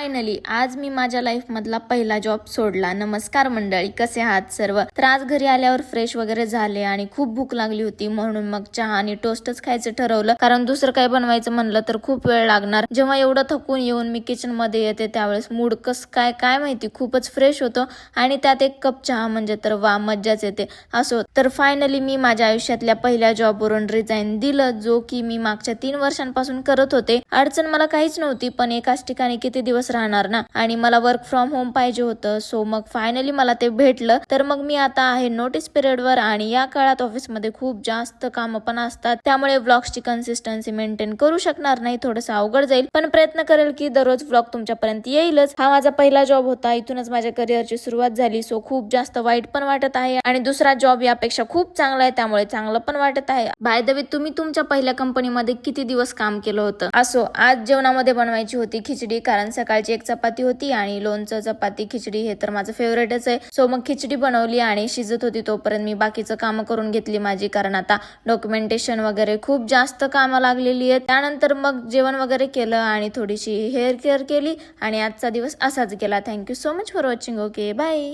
Finally आज मी माझ्या life मधला पहिला जॉब सोडला। नमस्कार मंडळी, कसे आहात सर्व? तर आज घरी आल्यावर फ्रेश वगैरे झाले आणि खूप भूक लागली होती, म्हणून मग चहा आणि टोस्टच खायचं ठरवलं, कारण दुसरं काही बनवायचं म्हणलं तर खूप वेळ लागणार। जेव्हा एवढं थकून येऊन मी किचन मध्ये येते त्यावेळेस मूड कस काय माहिती खूपच फ्रेश होतो आणि त्यात एक कप चहा म्हणजे तर वा, मज्जाच येते। असो तर फायनली मी माझ्या आयुष्यातल्या पहिल्या जॉबवरून रिझाईन दिलं, जो की मी मागच्या 3 वर्षांपासून करत होते। अडचण मला काहीच नव्हती, पण एकाच ठिकाणी किती दिवस राहणार ना, आणि मला वर्क फ्रॉम होम पाहिजे होतं। सो मग फायनली मला ते भेटलं। तर मग मी आता आहे नोटीस पिरियड वर आणि या काळात ऑफिस मध्ये खूप जास्त काम पण असतात, त्यामुळे व्लॉग्सची कन्सिस्टन्सी मेंटेन करू शकणार नाही, थोडंसं अवघड जाईल, पण प्रयत्न करेल की दररोज व्लॉग तुमच्यापर्यंत येईलच। हा माझा पहिला जॉब होता, इथूनच माझ्या करिअरची सुरुवात झाली। सो खूप जास्त वाईट पण वाटत आहे आणि दुसरा जॉब यापेक्षा खूप चांगला आहे, त्यामुळे चांगलं पण वाटत आहे। बाय द वे, तुम्ही तुमच्या पहिल्या कंपनीमध्ये किती दिवस काम केलं होतं? असो, आज जेवणामध्ये बनवायची होती खिचडी, कारण सकाळची एक चपाती होती आणि लोणचं, चपाती, खिचडी हे तर माझं फेवरेटच आहे। सो मग खिचडी बनवली आणि शिजत होती तोपर्यंत मी बाकीचं काम करून घेतली माझी, कारण आता डॉक्युमेंटेशन वगैरे खूप जास्त कामं लागलेली आहेत। त्यानंतर मग जेवण वगैरे केलं आणि थोडीशी हेअर केअर केली आणि आजचा दिवस असाच गेला। Thank you so much for watching. Okay, bye.